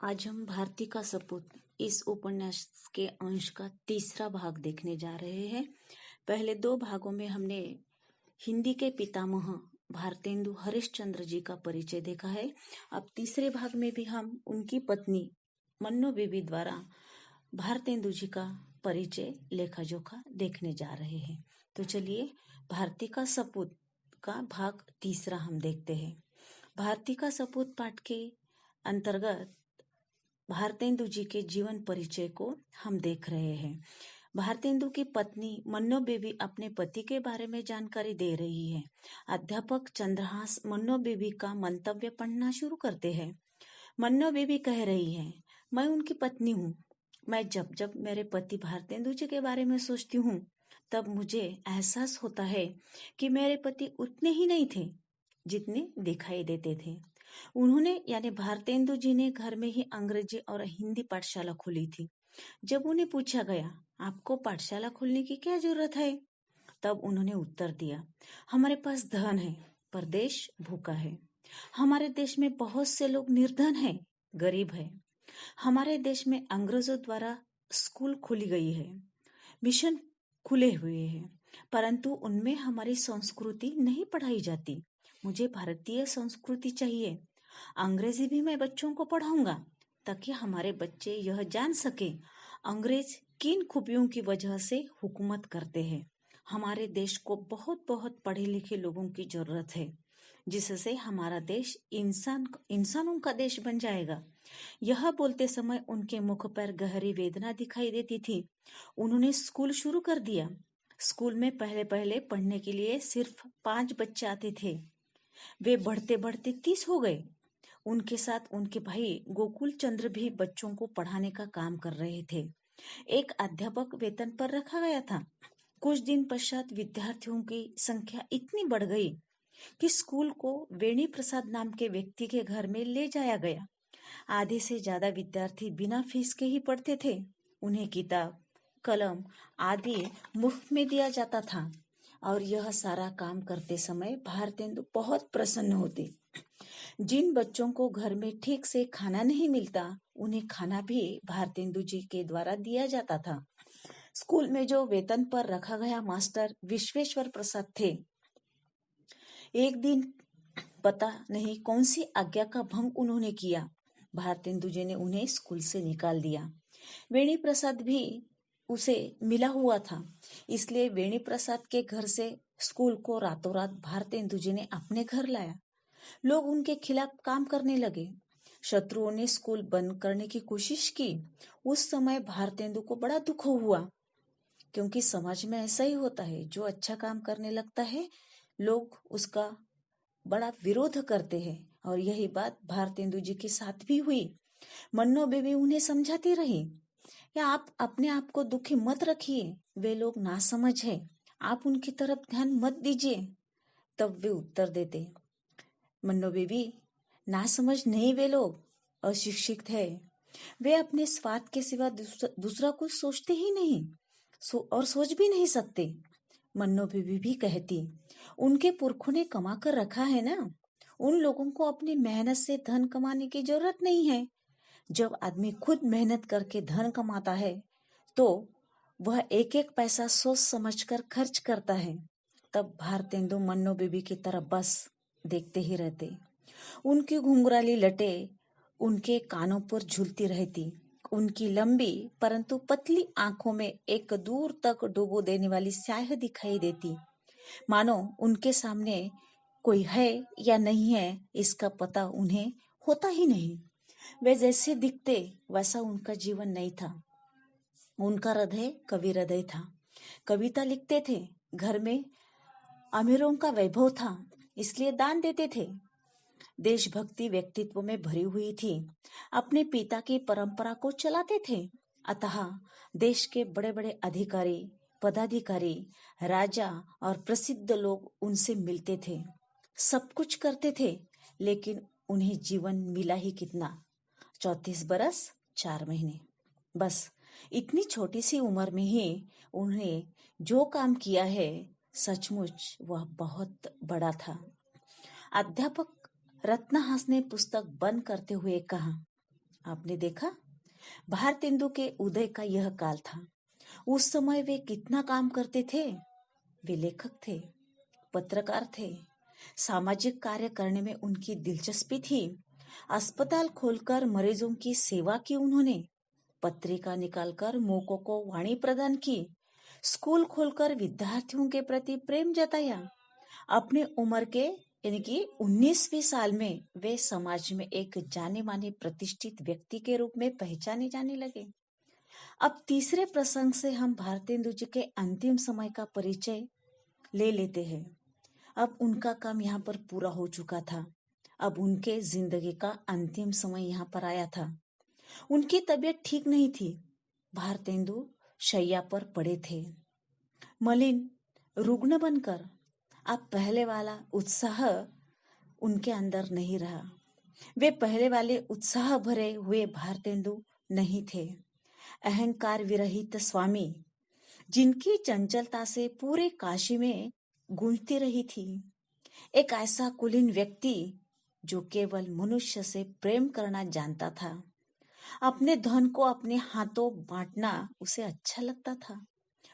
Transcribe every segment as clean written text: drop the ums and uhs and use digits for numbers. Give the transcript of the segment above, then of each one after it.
आज हम भारती का सपूत इस उपन्यास के अंश का तीसरा भाग देखने जा रहे हैं। पहले दो भागों में हमने हिंदी के पितामह भारतेंदु हरिश्चंद्र जी का परिचय देखा है। अब तीसरे भाग में भी हम उनकी पत्नी मन्नो बीबी द्वारा भारतेंदु जी का परिचय लेखा जोखा देखने जा रहे हैं। तो चलिए भारती का सपूत का भाग तीसरा हम देखते हैं। भारती का सपूत पाठ के अंतर्गत भारतेंदु जी के जीवन परिचय को हम देख रहे हैं। भारतेंदु की पत्नी मन्नो बेबी अपने पति के बारे में जानकारी दे रही है। अध्यापक चंद्रहास मन्नो बेबी का मंतव्य पढ़ना शुरू करते हैं। मन्नो बेबी कह रही है, मैं उनकी पत्नी हूँ। मैं जब जब मेरे पति भारतेंदु जी के बारे में सोचती हूँ तब मुझे एहसास होता है कि मेरे पति उतने ही नहीं थे जितने दिखाई देते थे। उन्होंने यानी भारतेंदु जी ने घर में ही अंग्रेजी और हिंदी पाठशाला खोली थी। जब उन्हें पूछा गया, आपको पाठशाला खोलने की क्या जरूरत है, तब उन्होंने उत्तर दिया, हमारे पास धन है पर देश भूखा है। हमारे देश में बहुत से लोग निर्धन हैं, गरीब है। हमारे देश में अंग्रेजों द्वारा स्कूल खोली गई है, मिशन खुले हुए हैं, परंतु उनमें हमारी संस्कृति नहीं पढ़ाई जाती। मुझे भारतीय संस्कृति चाहिए। अंग्रेजी भी मैं बच्चों को पढ़ाऊंगा ताकि हमारे बच्चे यह जान सके अंग्रेज किन खूबियों की वजह से हुकूमत करते हैं। हमारे देश को बहुत बहुत पढ़े लिखे लोगों की जरूरत है, जिससे हमारा देश इंसानों का देश बन जाएगा। यह बोलते समय उनके मुख पर गहरी वेदना दिखाई देती थी। उन्होंने स्कूल शुरू कर दिया। स्कूल में पहले पहले पढ़ने के लिए सिर्फ 5 बच्चे आते थे। वे बढ़ते बढ़ते 30 हो गए। उनके साथ उनके भाई गोकुल चंद्र भी बच्चों को पढ़ाने का काम कर रहे थे। एक अध्यापक वेतन पर रखा गया था। कुछ दिन पश्चात विद्यार्थियों की संख्या इतनी बढ़ गई कि स्कूल को वेणी प्रसाद नाम के व्यक्ति के घर में ले जाया गया। आधे से ज्यादा विद्यार्थी बिना फीस के ही पढ़ते थे। उन्हें किताब, कलम आदि मुफ्त में दिया जाता था और यह सारा काम करते समय भारतेंदु बहुत प्रसन्न होते। जिन बच्चों को घर में ठीक से खाना नहीं मिलता, उन्हें खाना भी भारतेंदु जी के द्वारा दिया जाता था। स्कूल में जो वेतन पर रखा गया मास्टर विश्वेश्वर प्रसाद थे। एक दिन पता नहीं कौन सी आज्ञा का भंग उन्होंने किया। भारतेंदु जी ने उन्हें स्कूल से निकाल दिया। वेणी प्रसाद भी उसे मिला हुआ था, इसलिए वेणी प्रसाद के घर से स्कूल को रातों रात भारतेंदु जी ने अपने घर लाया। लोग उनके खिलाफ काम करने लगे। शत्रुओं ने स्कूल बंद करने की कोशिश की। उस समय भारतेंदु को बड़ा दुख हुआ, क्योंकि समाज में ऐसा ही होता है, जो अच्छा काम करने लगता है लोग उसका बड़ा विरोध करते हैं। और यही बात भारतेंदु जी के साथ भी हुई। मन्नो बेबी उन्हें समझाती रही, या आप अपने आप को दुखी मत रखिए, वे लोग नासमझ है, आप उनकी तरफ ध्यान मत दीजिए। तब वे उत्तर देते, मन्नो बेबी, नासमझ नहीं, वे लोग अशिक्षित है। वे अपने स्वार्थ के सिवा दूसरा कुछ सोचते ही नहीं, और सोच भी नहीं सकते। मन्नो बेबी भी कहती, उनके पुरखों ने कमा कर रखा है ना, उन लोगों को अपनी मेहनत से धन कमाने की जरूरत नहीं है। जब आदमी खुद मेहनत करके धन कमाता है तो वह एक एक पैसा सोच समझकर खर्च करता है। तब भारतेंदु मन्नो बेबी की तरफ बस देखते ही रहते। उनकी घुंघराली लटें उनके कानों पर झूलती रहती। उनकी लंबी परंतु पतली आंखों में एक दूर तक डुबो देने वाली स्याह दिखाई देती, मानो उनके सामने कोई है या नहीं है इसका पता उन्हें होता ही नहीं। वे जैसे दिखते वैसा उनका जीवन नहीं था। उनका हृदय कवि हृदय था। कविता लिखते थे। घर में अमीरों का वैभव था, इसलिए दान देते थे। देशभक्ति व्यक्तित्व में भरी हुई थी। अपने पिता की परंपरा को चलाते थे। अतः देश के बड़े बड़े अधिकारी, पदाधिकारी, राजा और प्रसिद्ध लोग उनसे मिलते थे, सब कुछ करते थे, लेकिन उन्हें जीवन मिला ही कितना, 34 बरस 4 महीने। बस इतनी छोटी सी उम्र में ही उन्हें जो काम किया है, सचमुच वह बहुत बड़ा था। अध्यापक रत्नहास ने पुस्तक बंद करते हुए कहा, आपने देखा, भारतेंदु के उदय का यह काल था। उस समय वे कितना काम करते थे। वे लेखक थे, पत्रकार थे, सामाजिक कार्य करने में उनकी दिलचस्पी थी। अस्पताल खोलकर मरीजों की सेवा की उन्होंने, पत्रिका निकालकर मूकों को वाणी प्रदान की, स्कूल खोलकर विद्यार्थियों के प्रति प्रेम जताया। अपने उम्र के यानी कि 19वीं साल में वे समाज में एक जाने माने प्रतिष्ठित व्यक्ति के रूप में पहचाने जाने लगे। अब तीसरे प्रसंग से हम भारतेंदु जी के अंतिम समय का परिचय ले लेते हैं। अब उनका काम यहाँ पर पूरा हो चुका था। अब उनके जिंदगी का अंतिम समय यहाँ पर आया था। उनकी तबीयत ठीक नहीं थी। भारतेंदु शैया पर पड़े थे, मलिन, रुग्ण बनकर। अब पहले वाला उत्साह उनके अंदर नहीं रहा। वे पहले वाले उत्साह भरे हुए भारतेंदु नहीं थे। अहंकार विरहित स्वामी, जिनकी चंचलता से पूरे काशी में गूंजती रही थी। एक ऐसा कुलीन व्यक्ति जो केवल मनुष्य से प्रेम करना जानता था। अपने धन को अपने हाथों बांटना उसे अच्छा लगता था।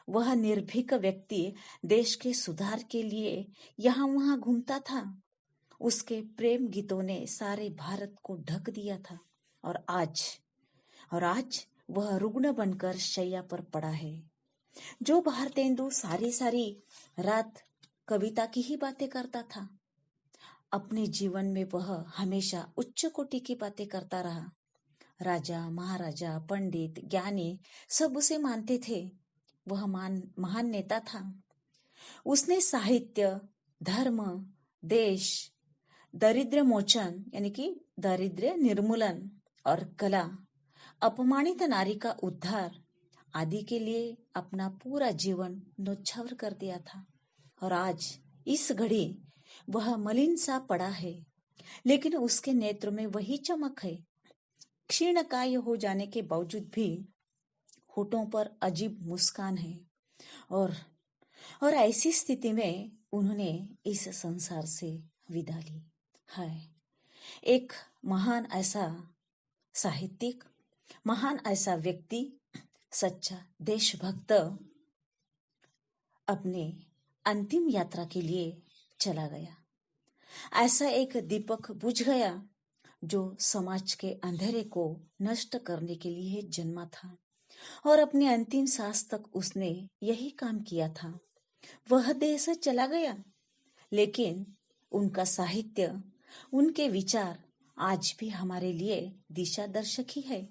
वह निर्भीक व्यक्ति देश के सुधार के लिए यहाँ वहां घूमता था। उसके प्रेम गीतों ने सारे भारत को ढक दिया था। और आज वह रुग्ण बनकर शैया पर पड़ा है। जो भारतेंदु सारी सारी रात कविता की ही बातें करता था। अपने जीवन में वह हमेशा उच्च कोटि की बातें करता रहा। राजा, महाराजा, पंडित, ज्ञानी सब उसे मानते थे। वह महान नेता था। उसने साहित्य, धर्म, देश, दरिद्र मोचन यानी कि दारिद्र्य निर्मूलन और कला, अपमानित नारी का उद्धार आदि के लिए अपना पूरा जीवन न्योछावर कर दिया था। और आज इस घड़ी वह मलिन सा पड़ा है, लेकिन उसके नेत्र में वही चमक है। क्षीण काय हो जाने के बावजूद भी होठों पर अजीब मुस्कान है। और ऐसी स्थिति में उन्होंने इस संसार से विदा ली है। एक महान ऐसा साहित्यिक, महान ऐसा व्यक्ति, सच्चा देशभक्त अपने अंतिम यात्रा के लिए चला गया। ऐसा एक दीपक बुझ गया जो समाज के अंधेरे को नष्ट करने के लिए जन्मा था। और अपने अंतिम सांस तक उसने यही काम किया था। वह देह से चला गया, लेकिन उनका साहित्य, उनके विचार आज भी हमारे लिए दिशा दर्शक ही है।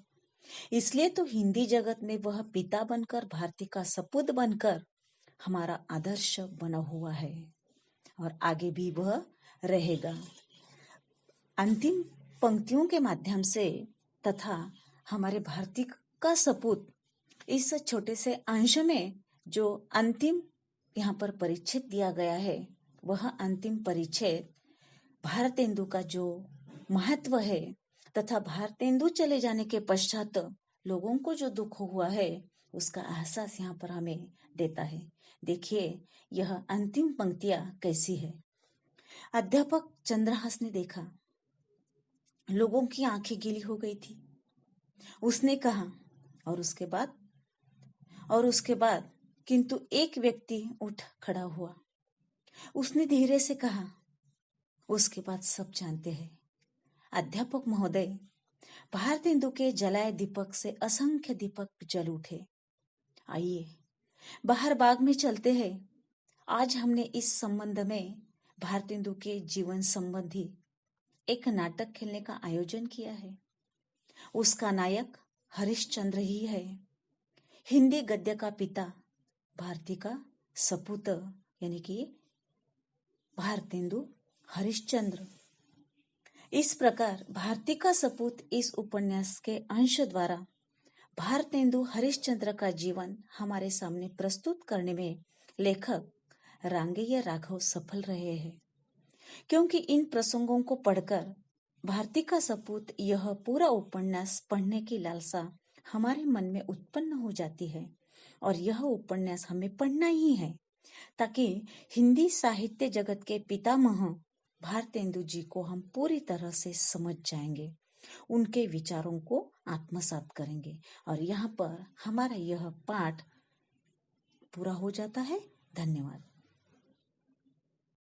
इसलिए तो हिंदी जगत में वह पिता बनकर, भारती का सपूत बनकर हमारा आदर्श बना हुआ है और आगे भी वह रहेगा। अंतिम पंक्तियों के माध्यम से तथा हमारे भारती का सपूत इस छोटे से अंश में जो अंतिम यहाँ पर परिच्छेद दिया गया है, वह अंतिम परिच्छेद भारतेंदु का जो महत्व है तथा भारतेंदु चले जाने के पश्चात लोगों को जो दुख हुआ है, उसका एहसास यहाँ पर हमें देता है। देखिए यह अंतिम पंक्तियां कैसी है। अध्यापक चंद्रहास ने देखा, लोगों की आंखें गीली हो गई थी। उसने कहा और उसके बाद किंतु एक व्यक्ति उठ खड़ा हुआ। उसने धीरे से कहा, उसके बाद सब जानते हैं। अध्यापक महोदय, भारतेंदु के जलाए दीपक से असंख्य दीपक जल उठे। आइए बाहर बाग में चलते हैं। आज हमने इस संबंध में भारतेंदु के जीवन संबंधी एक नाटक खेलने का आयोजन किया है। उसका नायक हरिश्चंद्र ही है। हिंदी गद्य का पिता, भारती का सपूत यानी कि भारतेंदु हरिश्चंद्र। इस प्रकार भारती का सपूत इस उपन्यास के अंश द्वारा भारतेंदु हरिश्चंद्र का जीवन हमारे सामने प्रस्तुत करने में लेखक रांगेय राघव सफल रहे हैं, क्योंकि इन प्रसंगों को पढ़कर भारती का सपूत यह पूरा उपन्यास पढ़ने की लालसा हमारे मन में उत्पन्न हो जाती है। और यह उपन्यास हमें पढ़ना ही है ताकि हिंदी साहित्य जगत के पितामह भारतेंदु जी को हम पूरी तरह से समझ जाएंगे उनके विचारों को आत्मसात करेंगे। और यहाँ पर हमारा यह पाठ पूरा हो जाता है। धन्यवाद।